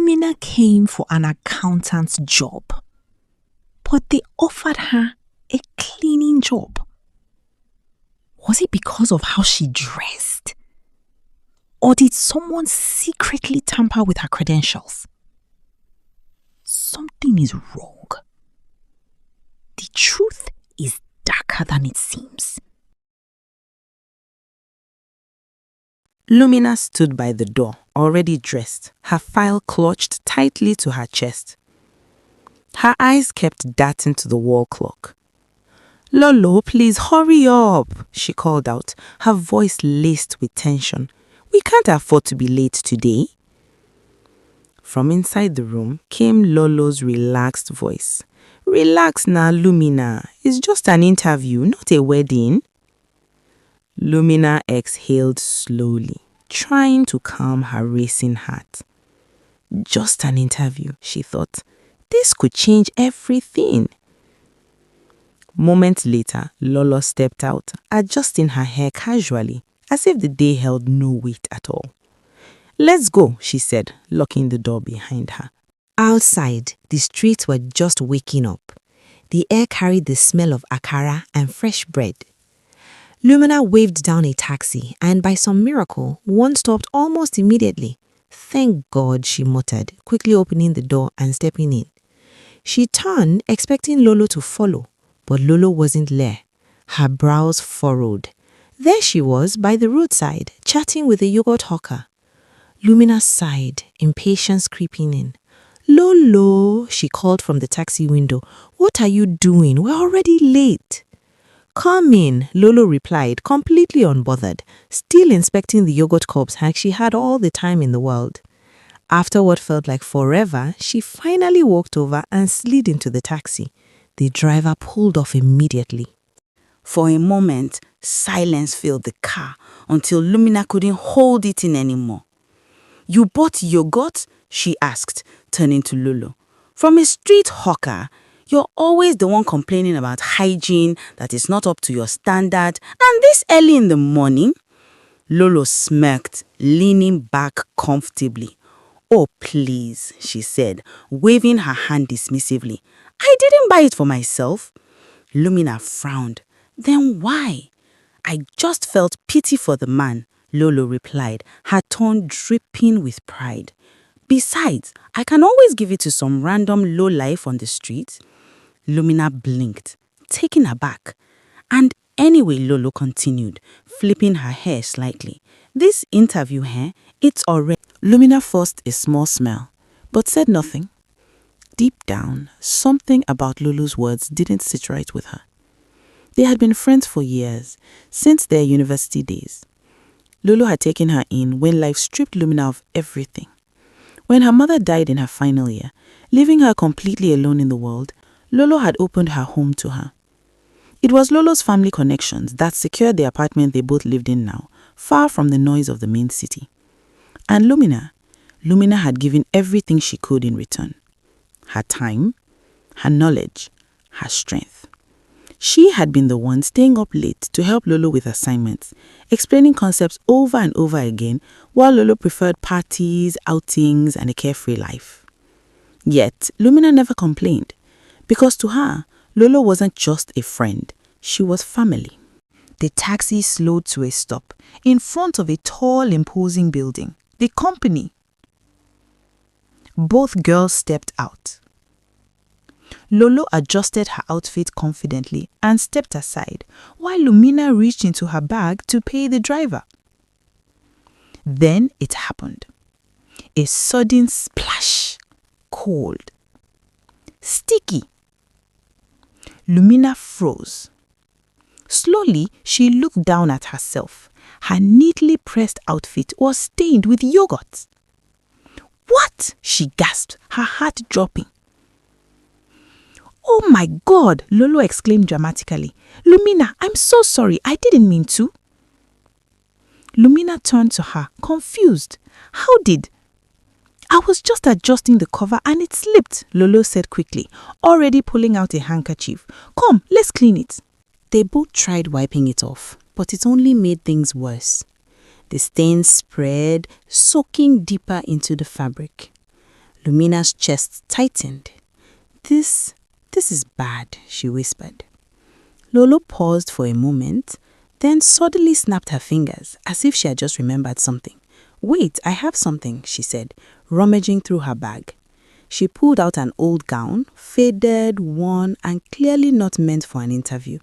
Lumina came for an accountant's job, but they offered her a cleaning job. Was it because of how she dressed? Or did someone secretly tamper with her credentials? Something is wrong. The truth is darker than it seems. Lumina stood by the door, already dressed, her file clutched tightly to her chest. Her eyes kept darting to the wall clock. "Lolo, please hurry up," she called out, her voice laced with tension. "We can't afford to be late today." From inside the room came Lolo's relaxed voice. "Relax now, Lumina. It's just an interview, not a wedding." Lumina exhaled slowly, trying to calm her racing heart. Just an interview, she thought. This could change everything. Moments later, Lolo stepped out, adjusting her hair casually, as if the day held no weight at all. "Let's go," she said, locking the door behind her. Outside, the streets were just waking up. The air carried the smell of akara and fresh bread. Lumina waved down a taxi, and by some miracle, one stopped almost immediately. "Thank God," she muttered, quickly opening the door and stepping in. She turned, expecting Lolo to follow, but Lolo wasn't there. Her brows furrowed. There she was, by the roadside, chatting with a yogurt hawker. Lumina sighed, impatience creeping in. "Lolo," she called from the taxi window. "What are you doing? We're already late." "Come in," Lolo replied, completely unbothered, still inspecting the yogurt cups like she had all the time in the world. After what felt like forever, she finally walked over and slid into the taxi. The driver pulled off immediately. For a moment, silence filled the car until Lumina couldn't hold it in anymore. "You bought yogurt?" she asked, turning to Lolo. "From a street hawker? You're always the one complaining about hygiene, that is not up to your standard, and this early in the morning?" Lolo smirked, leaning back comfortably. "Oh, please," she said, waving her hand dismissively. "I didn't buy it for myself." Lumina frowned. "Then why?" "I just felt pity for the man," Lolo replied, her tone dripping with pride. "Besides, I can always give it to some random lowlife on the street." Lumina blinked, taken aback. "And anyway," Lolo continued, flipping her hair slightly, "this interview here, it's already..." Lumina forced a small smile, but said nothing. Deep down, something about Lolo's words didn't sit right with her. They had been friends for years, since their university days. Lolo had taken her in when life stripped Lumina of everything. When her mother died in her final year, leaving her completely alone in the world, Lolo had opened her home to her. It was Lolo's family connections that secured the apartment they both lived in now, far from the noise of the main city. And Lumina had given everything she could in return. Her time, her knowledge, her strength. She had been the one staying up late to help Lolo with assignments, explaining concepts over and over again, while Lolo preferred parties, outings, and a carefree life. Yet, Lumina never complained, because to her, Lolo wasn't just a friend, she was family. The taxi slowed to a stop in front of a tall, imposing building. The company. Both girls stepped out. Lolo adjusted her outfit confidently and stepped aside, while Lumina reached into her bag to pay the driver. Then it happened. A sudden splash. Cold. Sticky. Lumina froze. Slowly, she looked down at herself. Her neatly pressed outfit was stained with yogurt. "What?" she gasped, her heart dropping. "Oh my God!" Lolo exclaimed dramatically. "Lumina, I'm so sorry. I didn't mean to." Lumina turned to her, confused. "How did?" "I was just adjusting the cover and it slipped," Lolo said quickly, already pulling out a handkerchief. "Come, let's clean it." They both tried wiping it off, but it only made things worse. The stains spread, soaking deeper into the fabric. Lumina's chest tightened. This is bad, she whispered. Lolo paused for a moment, then suddenly snapped her fingers as if she had just remembered something. Wait, I have something, she said, rummaging through her bag. She pulled out an old gown, faded, worn, and clearly not meant for an interview.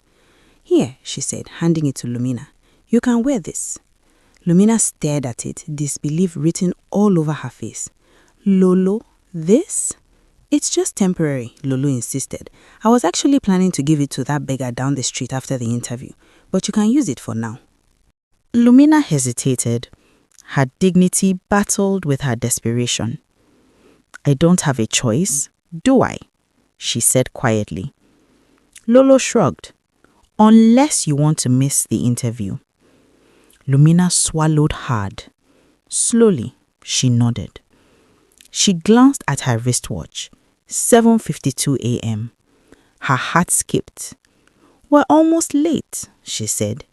Here, she said, handing it to Lumina. You can wear this. Lumina stared at it, disbelief written all over her face. Lolo, this? It's just temporary, Lolo insisted. I was actually planning to give it to that beggar down the street after the interview, but you can use it for now. Lumina hesitated. Her dignity battled with her desperation. I don't have a choice, do I? She said quietly. Lolo shrugged. Unless you want to miss the interview. Lumina swallowed hard. Slowly, she nodded. She glanced at her wristwatch. 7:52 a.m. Her heart skipped. We're almost late, she said.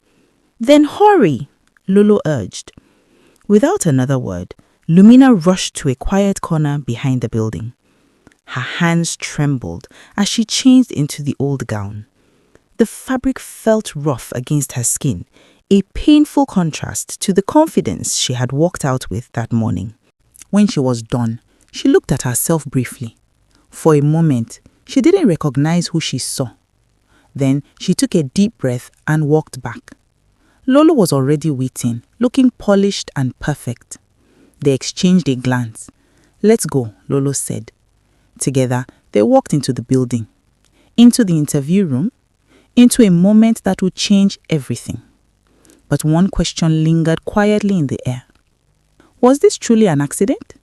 Then hurry, Lolo urged. Without another word, Lumina rushed to a quiet corner behind the building. Her hands trembled as she changed into the old gown. The fabric felt rough against her skin, a painful contrast to the confidence she had walked out with that morning. When she was done, she looked at herself briefly. For a moment, she didn't recognize who she saw. Then she took a deep breath and walked back. Lolo was already waiting, looking polished and perfect. They exchanged a glance. Let's go, Lolo said. Together, they walked into the building, into the interview room, into a moment that would change everything. But one question lingered quietly in the air. Was this truly an accident?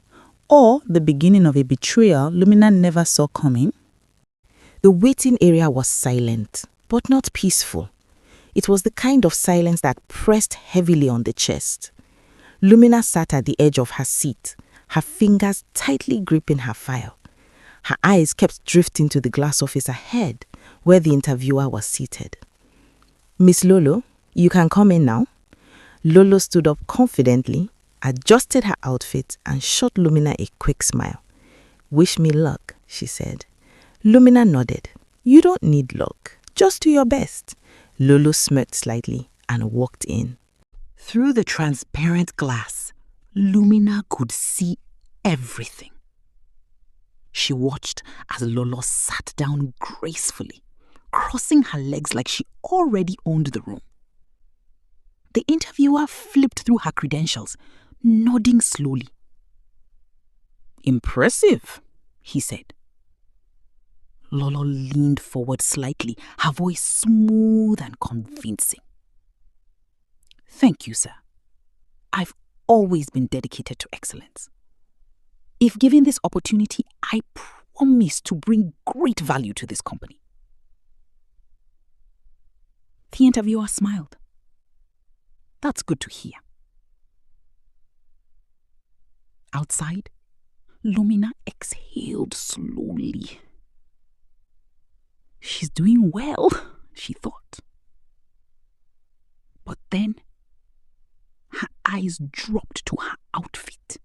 Or the beginning of a betrayal Lumina never saw coming? The waiting area was silent, but not peaceful. It was the kind of silence that pressed heavily on the chest. Lumina sat at the edge of her seat, her fingers tightly gripping her file. Her eyes kept drifting to the glass office ahead, where the interviewer was seated. Miss Lolo, you can come in now. Lolo stood up confidently, adjusted her outfit, and shot Lumina a quick smile. Wish me luck, she said. Lumina nodded. You don't need luck, just do your best. Lolo smirked slightly and walked in. Through the transparent glass, Lumina could see everything. She watched as Lolo sat down gracefully, crossing her legs like she already owned the room. The interviewer flipped through her credentials, nodding slowly. Impressive, he said. Lolo leaned forward slightly, her voice smooth and convincing. Thank you, sir. I've always been dedicated to excellence. If given this opportunity, I promise to bring great value to this company. The interviewer smiled. That's good to hear. Outside, Lumina exhaled slowly. She's doing well, she thought. But then, her eyes dropped to her outfit.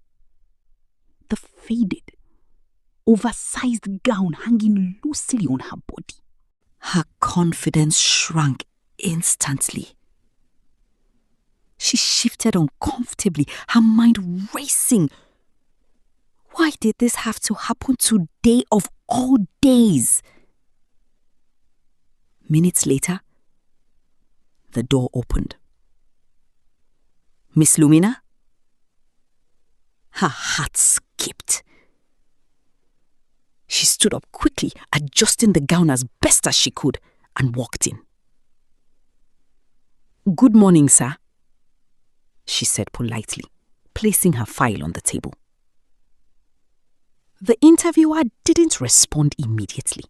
The faded, oversized gown hanging loosely on her body. Her confidence shrank instantly. She shifted uncomfortably, her mind racing. Why did this have to happen today of all days? Minutes later, the door opened. Miss Lumina? Her heart skipped. She stood up quickly, adjusting the gown as best as she could, and walked in. Good morning, sir, she said politely, placing her file on the table. The interviewer didn't respond immediately.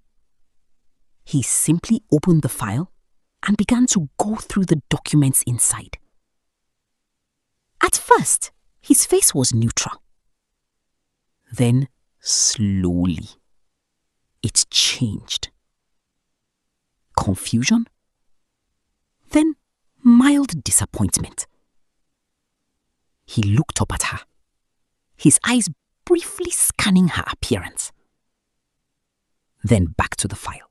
He simply opened the file and began to go through the documents inside. At first, his face was neutral. Then, slowly, it changed. Confusion, then mild disappointment. He looked up at her, his eyes briefly scanning her appearance. Then back to the file.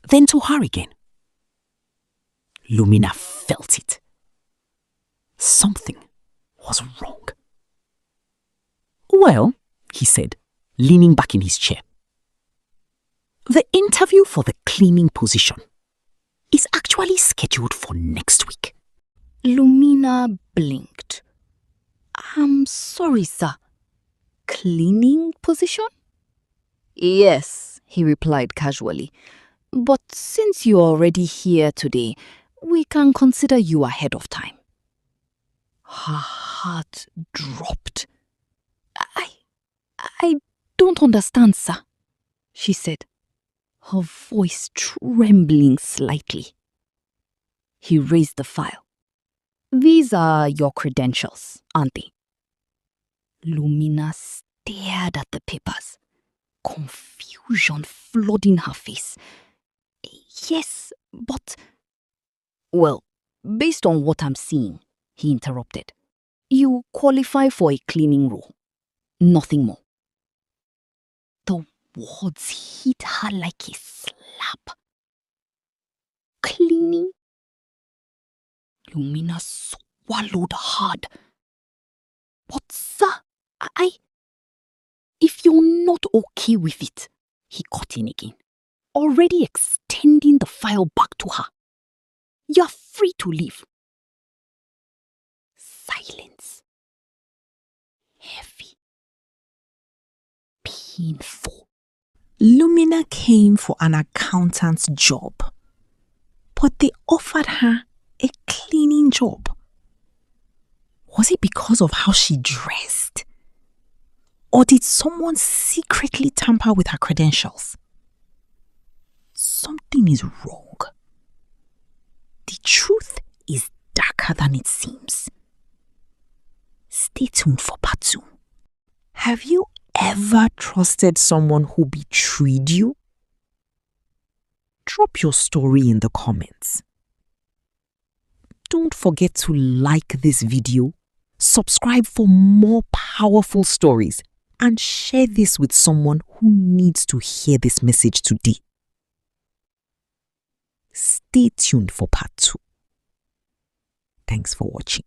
Then to her again. Lumina felt it. Something was wrong. Well, he said, leaning back in his chair. The interview for the cleaning position is actually scheduled for next week. Lumina blinked. I'm sorry, sir. Cleaning position? Yes, he replied casually. But since you're already here today, we can consider you ahead of time. Her heart dropped. I don't understand, sir, she said, her voice trembling slightly. He raised the file. These are your credentials, aren't they? Lumina stared at the papers, confusion flooding her face. Yes, but... Well, based on what I'm seeing, he interrupted, you qualify for a cleaning role. Nothing more. The words hit her like a slap. Cleaning? Lumina swallowed hard. But sir, if you're not okay with it, he cut in again, already extending the file back to her. You're free to leave. Silence. Heavy. Painful. Lumina came for an accountant's job, but they offered her a cleaning job. Was it because of how she dressed? Or did someone secretly tamper with her credentials? Something is wrong. The truth is darker than it seems. Stay tuned for part 2. Have you ever trusted someone who betrayed you? Drop your story in the comments. Don't forget to like this video, subscribe for more powerful stories, and share this with someone who needs to hear this message today. Stay tuned for part 2. Thanks for watching.